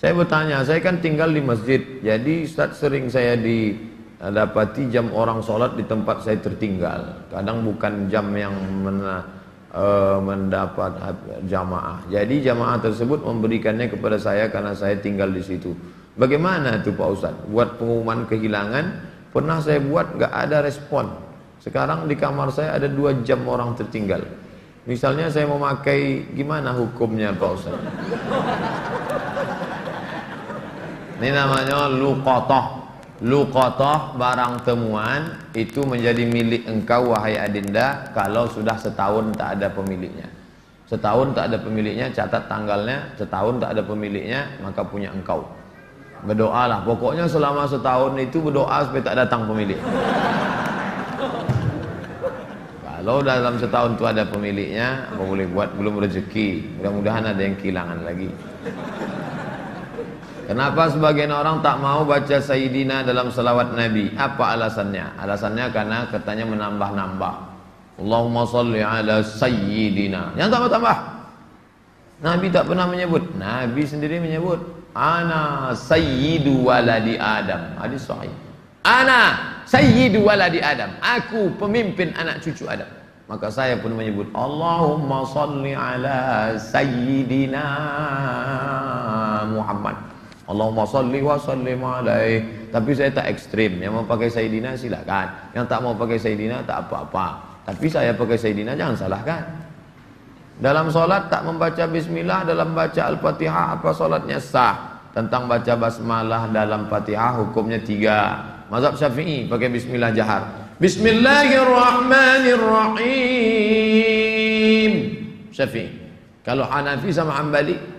Saya bertanya, saya kan tinggal di masjid, jadi Ustaz sering saya dapati jam orang sholat di tempat saya tertinggal. Kadang bukan jam yang mendapat jamaah. Jadi jamaah tersebut memberikannya kepada saya karena saya tinggal di situ. Bagaimana itu Pak Ustaz? Buat pengumuman kehilangan, pernah saya buat nggak ada respon. Sekarang di kamar saya ada 2 jam orang tertinggal. Misalnya saya mau pakai, gimana hukumnya Pak Ustaz? Ini namanya luqatah. Luqatah, barang temuan itu menjadi milik engkau wahai adinda kalau sudah setahun tak ada pemiliknya. Setahun tak ada pemiliknya, catat tanggalnya. Setahun tak ada pemiliknya, maka punya engkau. Berdoalah, pokoknya selama setahun itu berdoa supaya tak datang pemilik. Kalau dalam setahun itu ada pemiliknya, apa boleh buat, belum rezeki. Mudah-mudahan ada yang kehilangan lagi. Kenapa sebagian orang tak mau baca Sayyidina dalam salawat Nabi? Apa alasannya? Alasannya karena katanya menambah-nambah. Allahumma salli ala Sayyidina. Yang tambah-tambah. Nabi tak pernah menyebut. Nabi sendiri menyebut. Ana Sayyidu waladi Adam. Hadis sahih. Ana Sayyidu waladi Adam. Aku pemimpin anak cucu Adam. Maka saya pun menyebut Allahumma salli ala Sayyidina Muhammad. Allahumma salli wa sallim alaih. Tapi saya tak ekstrim. Yang mau pakai Sayyidina silakan. Yang tak mau pakai Sayyidina tak apa-apa. Tapi saya pakai Sayyidina jangan salahkan. Dalam solat tak membaca bismillah dalam baca al-fatihah, apa solatnya sah? Tentang baca basmalah dalam fatihah hukumnya 3. Mazhab Syafi'i pakai bismillah jahar. Bismillahirrahmanirrahim. Syafi'i. Kalau Hanafi sama Hambali,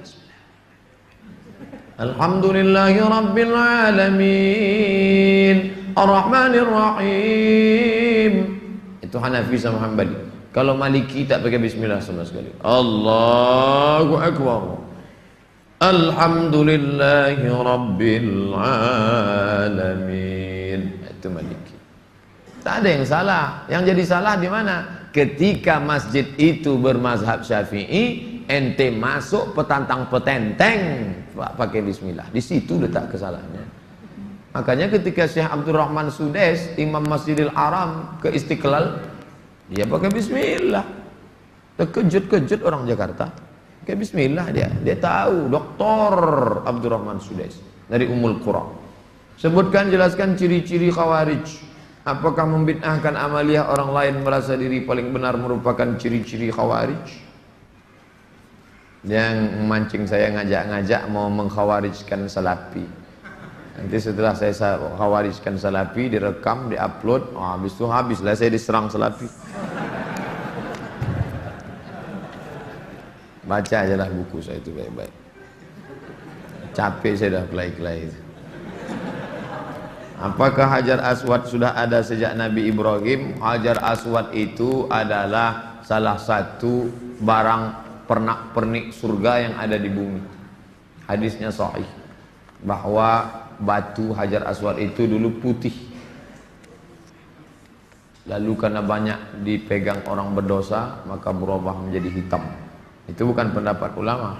Alhamdulillahi Rabbil Alamin Ar-Rahmanir Rahim. Itu Hanafi sama Hambali. Kalau Maliki tak pakai bismillah sama sekali. Allahu Akbar. Alhamdulillahi Rabbil Alamin. Itu Maliki. Tak ada yang salah. Yang jadi salah di mana? Ketika masjid itu bermazhab Syafi'i, ente masuk petantang petenteng pakai bismillah. Di situ letak kesalahannya. Makanya ketika Syekh Abdurrahman Sudes, Imam Masjidil Haram ke Istiqlal, dia pakai bismillah. Terkejut-kejut orang Jakarta. Pakai bismillah dia. Dia tahu Dr. Abdurrahman Sudes dari Ummul Qura. Sebutkan, jelaskan ciri-ciri Khawarij. Apakah membid'ahkan amaliyah orang lain merasa diri paling benar merupakan ciri-ciri Khawarij? Yang memancing saya ngajak-ngajak mau mengkhawarijkan Salafi. Nanti setelah saya khawarijkan Salafi, direkam, diupload, habis itu habislah saya diserang Salafi. Baca aja lah buku saya itu baik-baik. Capek saya dah kelai-kelai. Apakah Hajar Aswad sudah ada sejak Nabi Ibrahim? Hajar Aswad itu adalah salah satu barang pernak-pernik surga yang ada di bumi. Hadisnya sahih bahwa batu Hajar Aswad itu dulu putih, lalu karena banyak dipegang orang berdosa maka berubah menjadi hitam. Itu bukan pendapat ulama,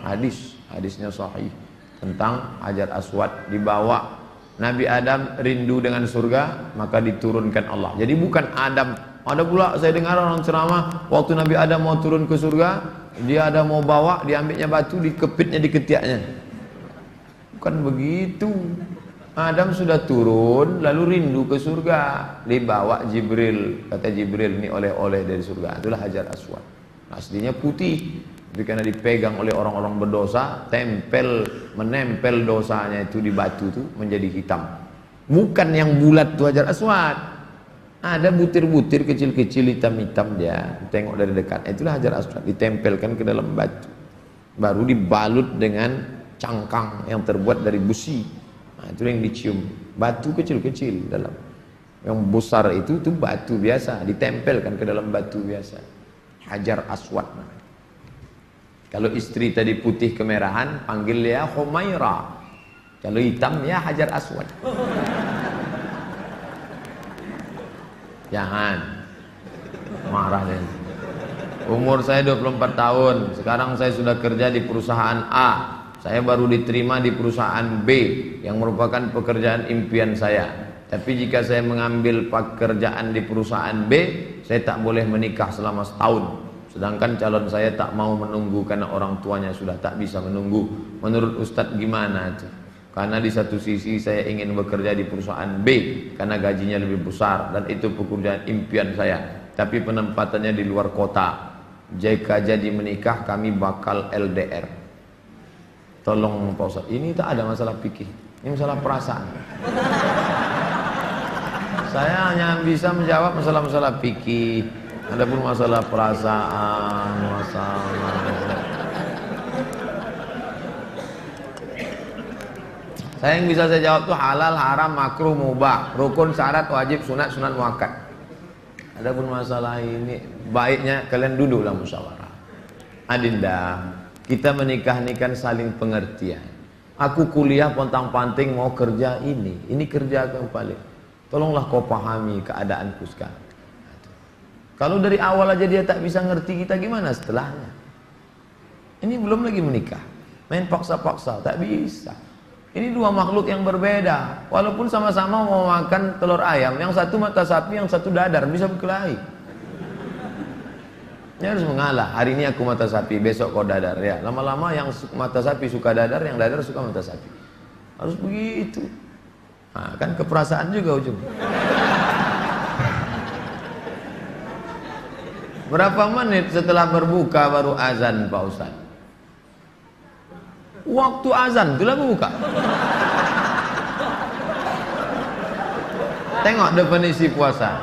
hadisnya sahih tentang Hajar Aswad. Dibawa Nabi Adam rindu dengan surga, maka diturunkan Allah. Jadi bukan Adam. Ada pula saya dengar orang ceramah, waktu Nabi Adam mau turun ke surga, dia ada mau bawa, diambilnya batu, dikepitnya di ketiaknya. Bukan begitu. Adam sudah turun, lalu rindu ke surga, dibawa Jibril. Kata Jibril, ini oleh-oleh dari surga. Itulah Hajar Aswad. Aslinya putih, tapi karena dipegang oleh orang-orang berdosa, menempel dosanya itu di batu itu menjadi hitam. Bukan yang bulat itu Hajar Aswad. Ada butir-butir kecil-kecil hitam-hitam dia, tengok dari dekat. Itulah Hajar Aswad, ditempelkan ke dalam batu. Baru dibalut dengan cangkang yang terbuat dari busi. Nah, itu yang dicium. Batu kecil-kecil dalam. Yang besar itu batu biasa, ditempelkan ke dalam batu biasa. Hajar Aswad. Kalau istri tadi putih kemerahan, panggil dia Humaira. Kalau hitam ya Hajar Aswad. Jangan marah deh. Umur saya 24 tahun. Sekarang saya sudah kerja di perusahaan A. Saya baru diterima di perusahaan B yang merupakan pekerjaan impian saya. Tapi jika saya mengambil pekerjaan di perusahaan B, saya tak boleh menikah selama setahun. Sedangkan calon saya tak mau menunggu karena orang tuanya sudah tak bisa menunggu. Menurut Ustadz gimana? Karena di satu sisi saya ingin bekerja di perusahaan B karena gajinya lebih besar dan itu pekerjaan impian saya. Tapi penempatannya di luar kota. Jika jadi menikah kami bakal LDR. Tolong Pak Ustadz, ini tak ada masalah fikih, ini masalah perasaan. Saya hanya bisa menjawab masalah-masalah fikih. Adapun masalah perasaan, saya yang bisa saya jawab tuh halal, haram, makruh, mubah, rukun, syarat, wajib, sunat, sunat muakkad. Adapun masalah ini baiknya kalian duduklah musyawarah. Adinda, kita menikah ini kan saling pengertian. Aku kuliah pontang-panting mau kerja ini kerja yang paling. Tolonglah kau pahami keadaanku sekarang. Kalau dari awal aja dia tak bisa ngerti kita, gimana setelahnya? Ini belum lagi menikah, main paksa-paksa, tak bisa. Ini dua makhluk yang berbeda. Walaupun sama-sama mau makan telur ayam, yang satu mata sapi, yang satu dadar, bisa berkelahi. Ini harus mengalah. Hari ini aku mata sapi, besok kau dadar. Ya, lama-lama yang mata sapi suka dadar, yang dadar suka mata sapi. Harus begitu. Nah, kan keperasaan juga ujung. Berapa menit setelah berbuka baru azan Pak Ustaz? Waktu azan itulah berbuka. Tengok definisi puasa.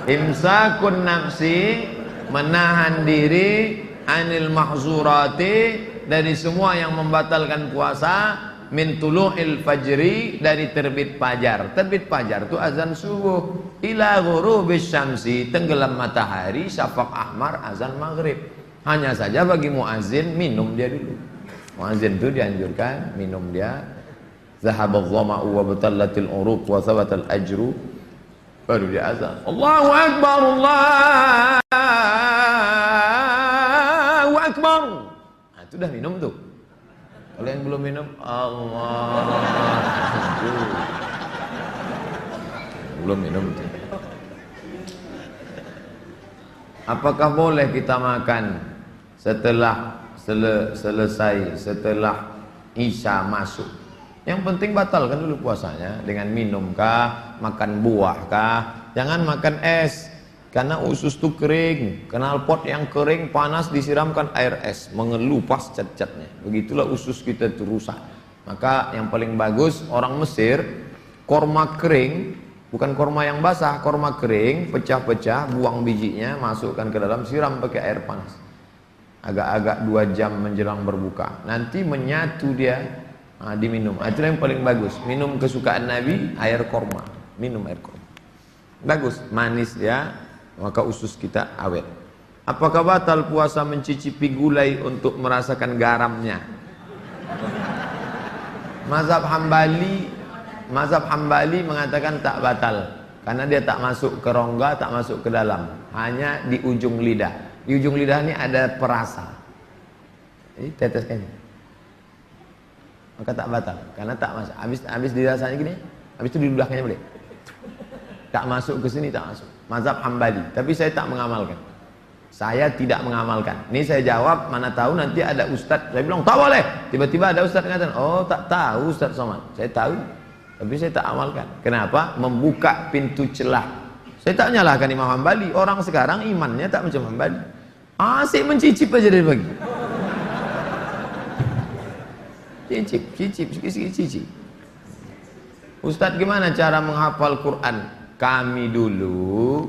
Imsakun nafsi, menahan diri, anil mahzurati, dari semua yang membatalkan puasa, min tulu'il fajri, dari terbit fajar. Terbit fajar itu azan subuh, ila ghurubis syamsi, tenggelam matahari, syafaq ahmar, azan maghrib. Hanya saja bagi muazin minum dia dulu. Muazin itu dianjurkan minum dia. Zahabadh dhama'u wa batallatil uruq wa thabatal ajru, baru dia azan. Allahu akbar, Allahu akbar. Nah, itu dah minum tuh. Kalau yang belum minum, Allah, belum minum tuh. Apakah boleh kita makan setelah selesai, setelah Isya masuk? Yang penting batalkan dulu puasanya dengan minum kah, makan buah kah. Jangan makan es, karena usus itu kering. Knalpot yang kering panas disiramkan air es, mengelupas cat-catnya. Begitulah usus kita itu rusak. Maka yang paling bagus orang Mesir, korma kering, bukan korma yang basah, korma kering, pecah-pecah, buang bijinya, masukkan ke dalam, siram pakai air panas. Agak-agak 2 jam menjelang berbuka. Nanti menyatu dia, diminum. Itulah yang paling bagus. Minum kesukaan Nabi, air korma. Minum air korma. Bagus, manis ya, maka usus kita awet. Apakah batal puasa mencicipi gulai untuk merasakan garamnya? Mazhab Hambali mengatakan tak batal, karena dia tak masuk ke rongga, tak masuk ke dalam, hanya di ujung lidah. Di ujung lidah ini ada perasa. Jadi teteskan, maka tak batal, karena tak masuk. Habis dirasanya gini, habis itu diludahkannya boleh. Tak masuk ke sini, tak masuk. Mazhab Hambali, tapi saya tak mengamalkan. Saya tidak mengamalkan. Ini saya jawab, mana tahu nanti ada ustadz. Saya bilang tak boleh. Tiba-tiba ada ustadz mengatakan, oh tak tahu Ustadz Somad. Saya tahu, tapi saya tak amalkan. Kenapa? Membuka pintu celah. Saya tak menyalahkan Imam Hambali. Orang sekarang imannya tak macam Hambali. Asik mencicip aja dari pagi. Cicip, sikit-sikit cicip. Ustadz gimana cara menghafal Quran? Kami dulu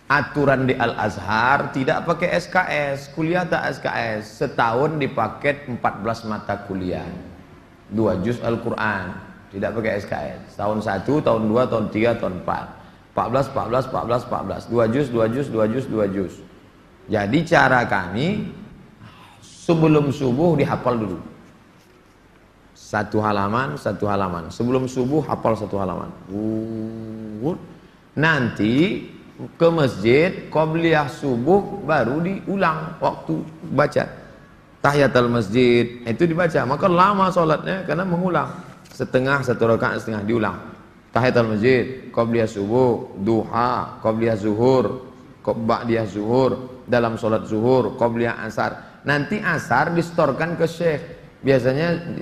aturan di Al-Azhar tidak pakai SKS, kuliah tak SKS, setahun dipaket 14 mata kuliah, 2 juz Al-Quran, tidak pakai SKS, tahun 1, tahun 2, tahun 3, tahun 4, 14, 2 juz, 2 juz, 2 juz, 2 juz. Jadi cara kami sebelum subuh dihafal dulu, 1 halaman, 1 halaman, sebelum subuh hafal 1 halaman, nanti ke masjid, qobliyah subuh baru diulang waktu baca. tahiyatul masjid itu dibaca, maka lama sholatnya karena mengulang setengah, satu rakaat setengah diulang. Tahiyatul masjid, qabliyah subuh, duha, qabliyah zuhur, ba'diyah zuhur, dalam sholat zuhur, qabliyah asar. Nanti asar distorkan ke syekh. Biasanya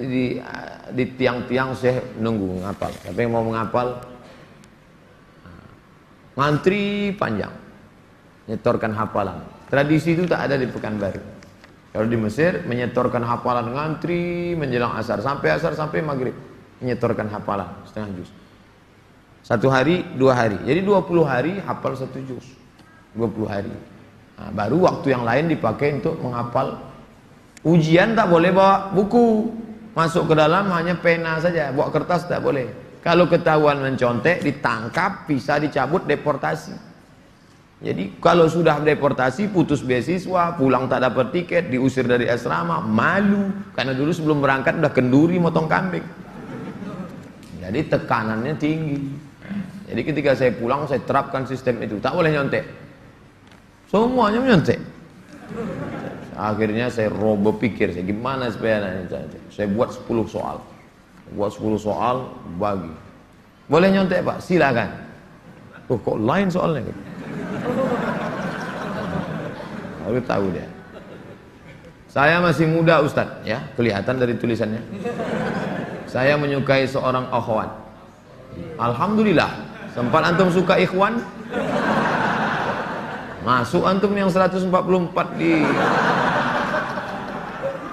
di tiang-tiang syekh nunggu ngapal. Tapi yang mau menghafal ngantri panjang, nyetorkan hafalan. Tradisi itu tak ada di Pekanbaru. Kalau di Mesir menyetorkan hafalan ngantri menjelang asar sampai maghrib, menyetorkan hafalan setengah juz. 1 hari, 2 hari. Jadi 20 hari hafal 1 juz. 20 hari. Nah, baru waktu yang lain dipakai untuk menghafal. Ujian tak boleh bawa buku. Masuk ke dalam hanya pena saja, bawa kertas tak boleh. Kalau ketahuan mencontek, ditangkap, bisa dicabut, deportasi. Jadi kalau sudah deportasi, putus beasiswa, pulang tak dapat tiket, diusir dari asrama, malu. Karena dulu sebelum berangkat udah kenduri motong kambing. Jadi tekanannya tinggi. Jadi ketika saya pulang, saya terapkan sistem itu. Tak boleh nyontek. Semuanya menyontek. Akhirnya saya berpikir, saya gimana supaya saya buat 10 soal. Buat 10 soal, bagi. Boleh nyontek Pak? Silakan. Oh kok lain soalnya? Baru tahu dia. Saya masih muda Ustadz, ya kelihatan dari tulisannya. Saya menyukai seorang akhwat. Alhamdulillah. Sempat antum suka ikhwan? Masuk antum yang 144 di.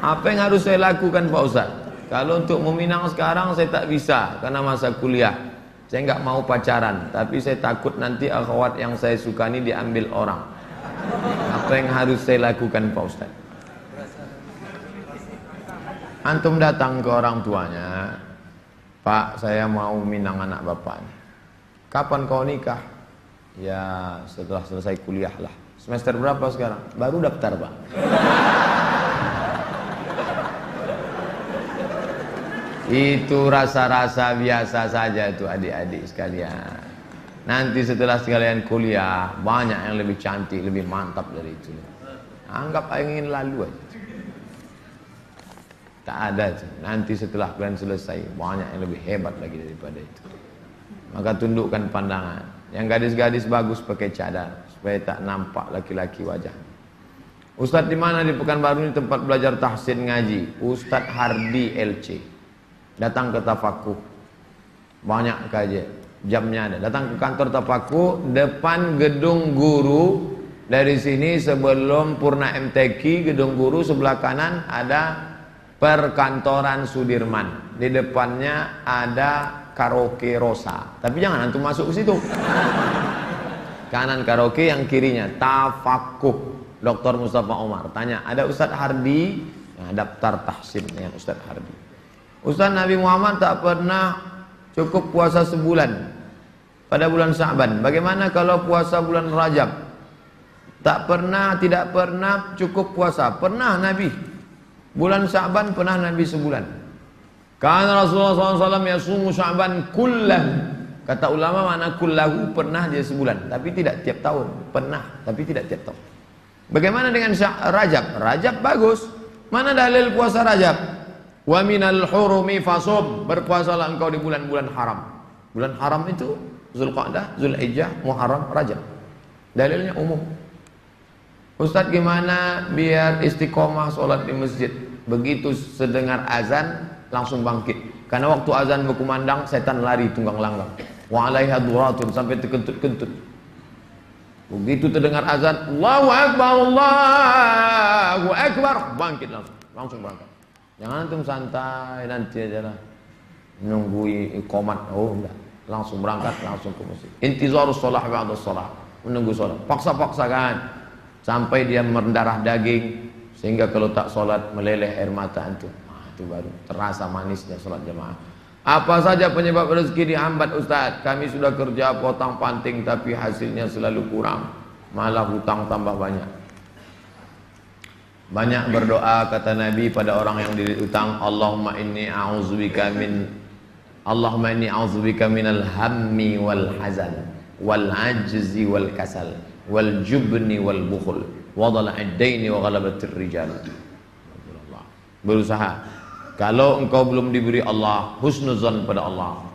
Apa yang harus saya lakukan Pak Ustadz? Kalau untuk meminang sekarang saya tak bisa karena masa kuliah. Saya nggak mau pacaran, tapi saya takut nanti akhwat yang saya suka ini diambil orang. Apa yang harus saya lakukan Pak Ustadz? Antum datang ke orang tuanya, Pak, saya mau minang anak bapaknya. Kapan kau nikah? Ya setelah selesai kuliah lah. Semester berapa sekarang? Baru daftar Pak. Itu rasa-rasa biasa saja itu adik-adik sekalian. Nanti setelah sekalian kuliah, banyak yang lebih cantik, lebih mantap dari itu. Anggap ingin lalu aja. Tak ada. Nanti setelah kalian selesai, banyak yang lebih hebat lagi daripada itu. Maka tundukkan pandangan. Yang gadis-gadis bagus pakai cadar supaya tak nampak laki-laki wajah. Ustadz di mana di Pekanbaru ini tempat belajar tahsin ngaji? Ustadz Hardi LC. Datang ke Tafakuh. Banyak kajian. Jamnya ada. Datang ke kantor Tafakuh depan gedung guru. Dari sini sebelum Purna MTQ, gedung guru sebelah kanan ada perkantoran Sudirman. Di depannya ada karaoke Rosa. Tapi jangan antum masuk ke situ. Kanan karaoke, yang kirinya Tafakuh. Dr. Mustafa Omar. Tanya, ada Ustadz Hardi? Nah, daftar tahsin dengan Ustadz Hardi. Ustadz Nabi Muhammad tak pernah cukup puasa sebulan pada bulan Sya'ban. Bagaimana kalau puasa bulan Rajab? Tak pernah, tidak pernah cukup puasa. Pernah Nabi. Bulan Sya'ban pernah Nabi sebulan. Karena Rasulullah SAW yasumu Sya'ban kullahu. Kata ulama makna kullahu, pernah dia sebulan. Tapi tidak tiap tahun. Pernah, tapi tidak tiap tahun. Bagaimana dengan Rajab? Rajab bagus. Mana dalil puasa Rajab? Wa minal hurumi fasum. Berpuasalah engkau di bulan-bulan haram. Bulan haram itu Zulqa'dah, Zulhijjah, Muharram, Rajab. Dalilnya umum. Ustadz gimana biar istiqomah sholat di masjid? Begitu sedengar azan langsung bangkit. Karena waktu azan berkumandang setan lari tunggang langgang. Wa alaiha duratun, sampai terkentut-kentut. Begitu terdengar azan, Allahu Akbar, Allahu Akbar, bangkit langsung berangkat. Jangan antum santai nanti aja lah nunggu iqamat. Oh enggak, langsung berangkat, langsung ke masjid. Intizarus shalah ba'da shalah, menunggu sholat. Paksa-paksakan sampai dia mendarah daging sehingga kalau tak sholat meleleh air mata antum. Itu baru terasa manisnya sholat jamaah. Apa saja penyebab rezeki dihambat Ustaz? Kami sudah kerja potong panting tapi hasilnya selalu kurang, malah hutang tambah banyak. Banyak berdoa kata Nabi pada orang yang diutang, Allahumma inni a'udzubika minal hammi wal hazan wal ajzi wal kasal wal jubni wal bukhul wa dhala'id daini wa ghalabatir rijal. berusaha. Kalau engkau belum diberi Allah, husnuzan pada Allah.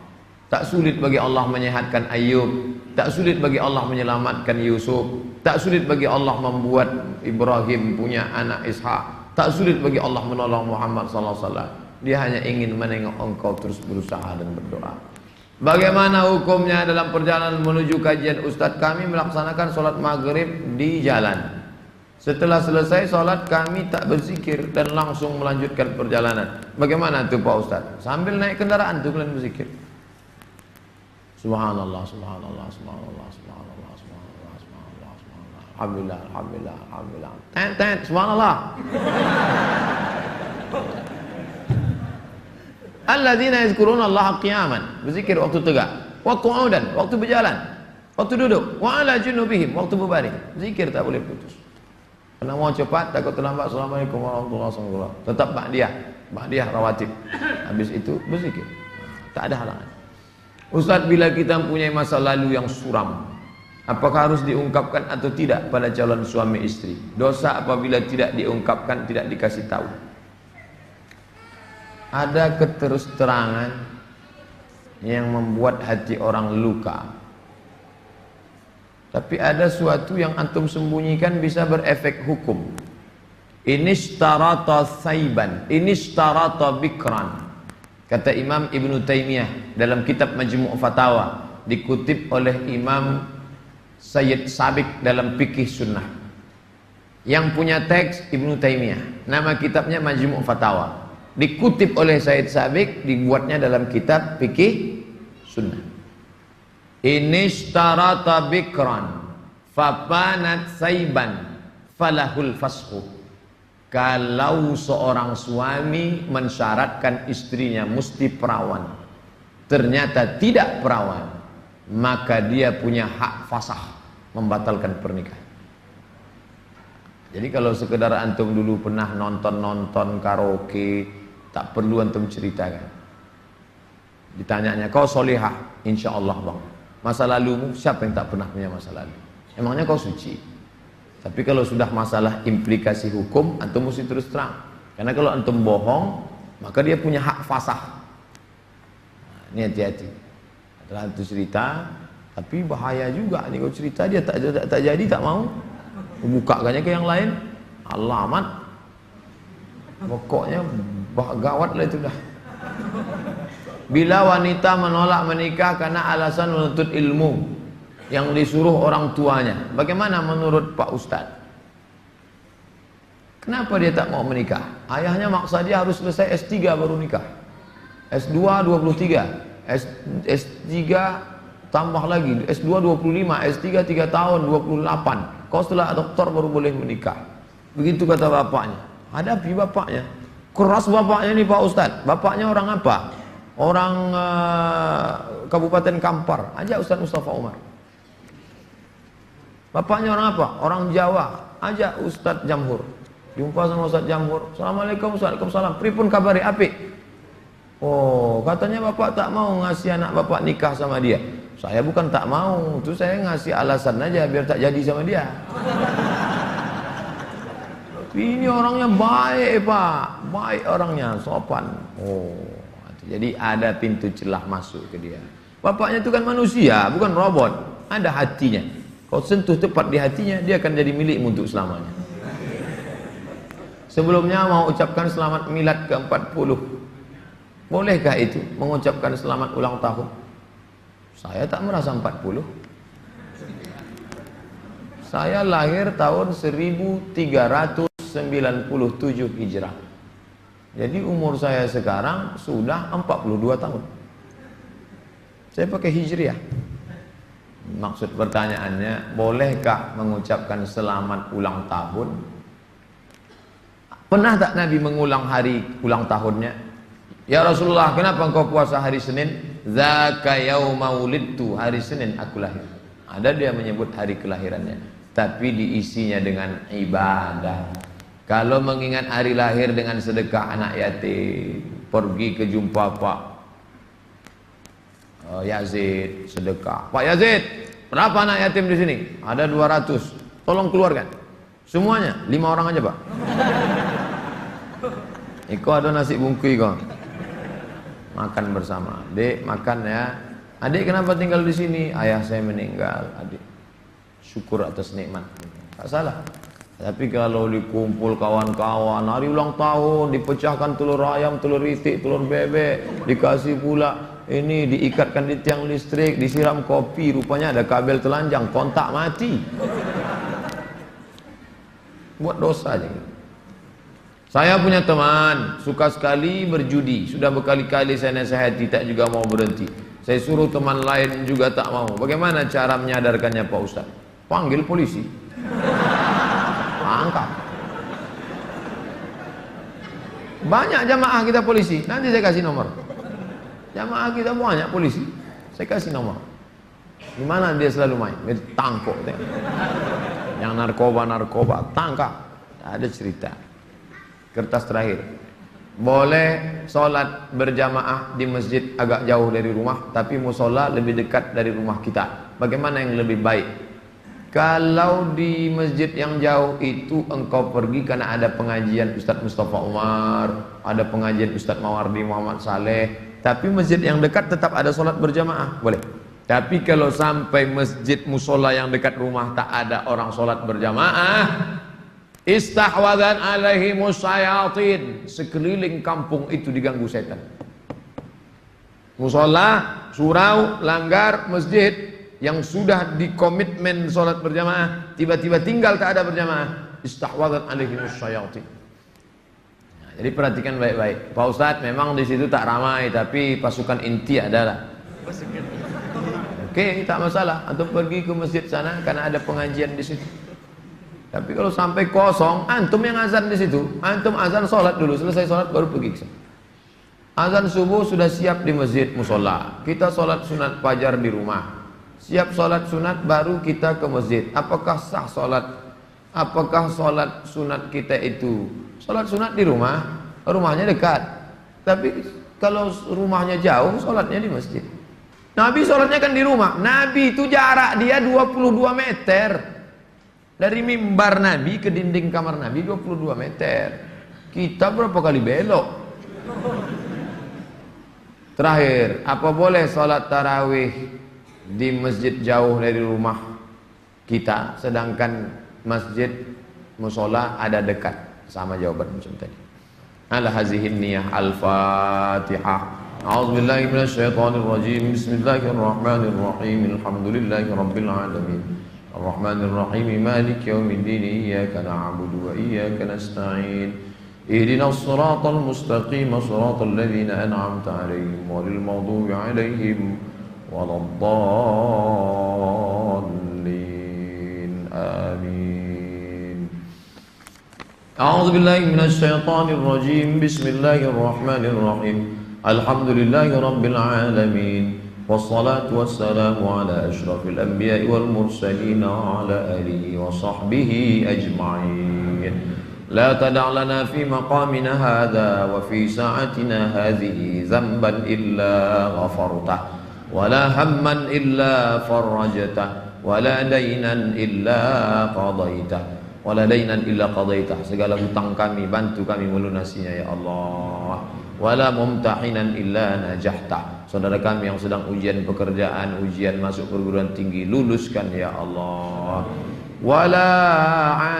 Tak sulit bagi Allah menyehatkan Ayub, tak sulit bagi Allah menyelamatkan Yusuf, tak sulit bagi Allah membuat Ibrahim punya anak Ishak, tak sulit bagi Allah menolong Muhammad sallallahu alaihi wasallam. Dia hanya ingin menengok engkau terus berusaha dan berdoa. Bagaimana hukumnya dalam perjalanan menuju kajian Ustadz? Kami melaksanakan sholat maghrib di jalan. Setelah selesai sholat kami tak berzikir dan langsung melanjutkan perjalanan. Bagaimana itu Pak Ustadz? Sambil naik kendaraan itu kalian berzikir. Subhanallah, subhanallah, subhanallah, subhanallah, subhanallah, subhanallah, subhanallah. Alhamdulillah, alhamdulillah, alhamdulillah. Tet, subhanallah. Alladzina yazkuruna Allah qiyaman, berzikir waktu tegak, wa qu'udan, waktu berjalan, waktu duduk, wa ala junubihim, waktu berbaring. Zikir tak boleh putus. Kena mau cepat takut terlambat. Assalamualaikum warahmatullahi wabarakatuh. Tetap ba'diyah rawatib. Habis itu berzikir. Tak ada halangan. Ustaz, bila kita mempunyai masa lalu yang suram, apakah harus diungkapkan atau tidak pada calon suami istri? Dosa apabila tidak diungkapkan, tidak dikasih tahu. Ada keterus-terangan yang membuat hati orang luka. Tapi ada suatu yang antum sembunyikan bisa berefek hukum. Inishtarata saiban, inishtarata bikran. Kata Imam Ibn Taymiyah dalam kitab Majmu' Fatawa, dikutip oleh Imam Sayyid Sabiq dalam Fikih Sunnah. Yang punya teks Ibn Taymiyah, nama kitabnya Majmu' Fatawa. Dikutip oleh Sayyid Sabiq, dibuatnya dalam kitab Fikih Sunnah. Inishtarata bikran fapanat saiban falahul fashu. Kalau seorang suami mensyaratkan istrinya mesti perawan, ternyata tidak perawan, maka dia punya hak fasah membatalkan pernikahan. Jadi kalau sekedar antum dulu pernah nonton karaoke, tak perlu antum ceritakan. Ditanyanya, kau solihah? Insya Allah bang. Masa lalumu, siapa yang tak pernah punya masa lalu? Emangnya kau suci? Tapi kalau sudah masalah implikasi hukum, antum mesti terus terang. Karena kalau antum bohong, maka dia punya hak fasah. Nah, ini hati-hati. Setelah itu cerita, tapi bahaya juga. Ini kalau cerita dia tak jadi, tak mau. Bukakannya ke yang lain, alamat. Pokoknya gawat lah itu dah. Bila wanita menolak menikah karena alasan menuntut ilmu yang disuruh orang tuanya, bagaimana menurut Pak Ustadz? Kenapa dia tak mau menikah? Ayahnya maksa dia harus selesai S3 baru nikah. S2 23, S3 tambah lagi, S2 25, S3 3 tahun 28. Kau setelah doktor baru boleh menikah. Begitu kata bapaknya. Hadapi bapaknya. Keras bapaknya nih Pak Ustadz. Bapaknya orang apa? Orang Kabupaten Kampar. Ajak Ustadz Mustafa Umar. Bapaknya orang apa? Orang Jawa. Ajak Ustadz Jamhur. Jumpa sama Ustadz Jamhur. Assalamualaikum, Waalaikumsalam. Pripun kabari apik? Oh, katanya bapak tak mau ngasih anak bapak nikah sama dia. Saya bukan tak mau, itu saya ngasih alasan aja biar tak jadi sama dia. Ini orangnya baik Pak, baik orangnya, sopan. Oh, jadi ada pintu celah masuk ke dia. Bapaknya itu kan manusia, bukan robot. Ada hatinya. Kau sentuh tepat di hatinya, dia akan jadi milikmu untuk selamanya. Sebelumnya mau ucapkan selamat milad ke-40. Bolehkah itu mengucapkan selamat ulang tahun? Saya tak merasa 40. Saya lahir tahun 1397 Hijrah. Jadi umur saya sekarang sudah 42 tahun. Saya pakai Hijriah. Maksud pertanyaannya, bolehkah mengucapkan selamat ulang tahun? Pernah tak Nabi mengulang hari ulang tahunnya? Ya Rasulullah, kenapa engkau puasa hari Senin? Zaka yauma wulidtu, hari Senin aku lahir. Ada dia menyebut hari kelahirannya, tapi diisinya dengan ibadah. Kalau mengingat hari lahir dengan sedekah anak yatim, pergi ke jumpa Pak Yazid, sedekah. Pak Yazid, berapa anak yatim di sini? Ada 200. Tolong keluarkan. Semuanya, 5 orang aja Pak. Iko ada nasi bungkui kok. Makan bersama. Dek, makan ya. Adik kenapa tinggal di sini? Ayah saya meninggal, adik. Syukur atas nikmat. Tak salah. Tapi kalau dikumpul kawan-kawan, hari ulang tahun, dipecahkan telur ayam, telur itik, telur bebek, dikasih pula ini, diikatkan di tiang listrik, disiram kopi, rupanya ada kabel telanjang, kontak mati. Buat dosa aja. Saya punya teman, suka sekali berjudi, sudah berkali-kali saya nasihati, tak juga mau berhenti. Saya suruh teman lain juga tak mau. Bagaimana cara menyadarkannya Pak Ustaz? Panggil polisi. Angkat. Banyak jamaah kita polisi. Nanti saya kasih nomor. Jamaah kita banyak polisi. Saya kasih nomor. Di mana dia selalu main? Dia tangkap. Yang narkoba tangkap. Ada cerita. Kertas terakhir. Boleh sholat berjamaah di masjid agak jauh dari rumah, tapi musola lebih dekat dari rumah kita. Bagaimana yang lebih baik? Kalau di masjid yang jauh itu engkau pergi karena ada pengajian Ustadz Mustafa Umar, ada pengajian Ustadz Mawardi Muhammad Saleh, tapi masjid yang dekat tetap ada sholat berjamaah, boleh. Tapi kalau sampai masjid musola yang dekat rumah tak ada orang sholat berjamaah, istahwadan alaihimus syayatin, sekeliling kampung itu diganggu setan. Musola, surau, langgar, masjid yang sudah dikomitmen sholat berjamaah, tiba-tiba tinggal tak ada berjamaah, istahwadat alaihimus syayatin. Nah, jadi perhatikan baik-baik. Pak Ustadz, memang di situ tak ramai, tapi pasukan inti adalah. Oke, tak masalah. Antum pergi ke masjid sana karena ada pengajian di situ. Tapi kalau sampai kosong, antum yang azan di situ, antum azan sholat dulu, selesai sholat baru pergi ke sana. Azan subuh sudah siap di masjid musola. Kita sholat sunat fajar di rumah. Siap sholat sunat baru kita ke masjid. Apakah sah sholat? Apakah sholat sunat kita itu sholat sunat di rumah? Rumahnya dekat. Tapi kalau rumahnya jauh, sholatnya di masjid. Nabi sholatnya kan di rumah. Nabi itu jarak dia 22 meter. Dari mimbar Nabi ke dinding kamar Nabi 22 meter. Kita berapa kali belok? Terakhir, apa boleh sholat tarawih di masjid jauh dari rumah kita, sedangkan masjid musola ada dekat? Sama jawaban macam tadi. Ala hazihin niyah. Al-Fatihah. A'udzubillahi minasyaitonirrajim. Bismillahirrahmanirrahim. Alhamdulillahi rabbil alamin. Ar-Rahmanirrahim. Maliki yaumiddin. Iyyaka na'budu wa iyyaka nasta'in. Ihdinas siratal mustaqim. Siratal ladzina an'amta 'alaihim ghairil maghdubi 'alaihim waladdallin. Amin. A'udzu billahi minasyaitonir rajim. Bismillahirrahmanirrahim. Alhamdulillahi rabbil alamin. Wassalatu wassalamu ala asyrafil anbiya'i wal mursalin wa ala alihi wa sahbihi ajma'in. La tada' lana fi maqamina hadha wa fi sa'atina hadhihi dhanban illa ghafartah, wala hamman illa farajtah, wala dainan illa qadaitah, wala dainan illa qadaitah. Segala hutang kami bantu kami melunasinya ya Allah. Wala mumtahinan illa najahtah. Saudara kami yang sedang ujian pekerjaan, ujian masuk perguruan tinggi, luluskan ya Allah. Wala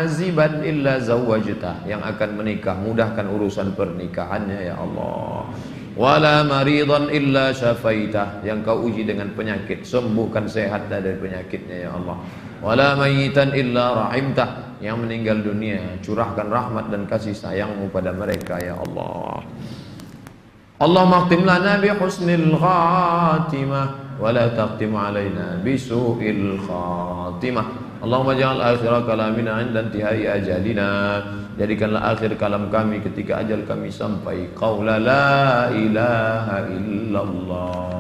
aziban illa zawwajtah. Yang akan menikah, mudahkan urusan pernikahannya ya Allah. Wala maridan illa syafaitah. Yang kau uji dengan penyakit, sembuhkan, sehat dari penyakitnya ya Allah. Wala mayitan illa rahimtah. Yang meninggal dunia, curahkan rahmat dan kasih sayangmu pada mereka ya Allah. Allahumma khtim lana bi husnil khatimah wa la taqtim alaina bi su'il khatimah. Allahumma ja'al akhir kalamina 'inda intihai ajalina. Jadikanlah akhir kalam kami ketika ajal kami sampai. Qaula la ilaha illallah.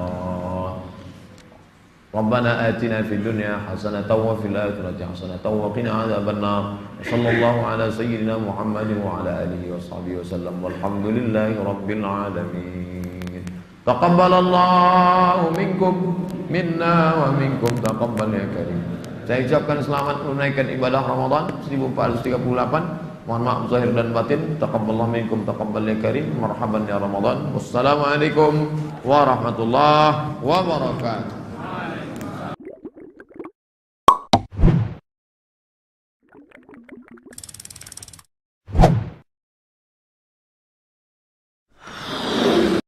Rabbana atina fid dunya hasanatan wa fil akhirati hasanatan wa qina adzabannar. Sallallahu ala sayyidina Muhammadin wa ala alihi wa sahbihi wasallam. Walhamdulillahi rabbil alamin. Taqabbalallahu minkum minna wa minkum taqabbal ya karim. Saya ucapkan selamat menunaikan ibadah Ramadan 1438 Mohon maaf zahir dan batin. Taqabbalallahu minkum taqabbal ya karim. Marhaban ya Ramadan. Wassalamualaikum warahmatullahi wabarakatuh.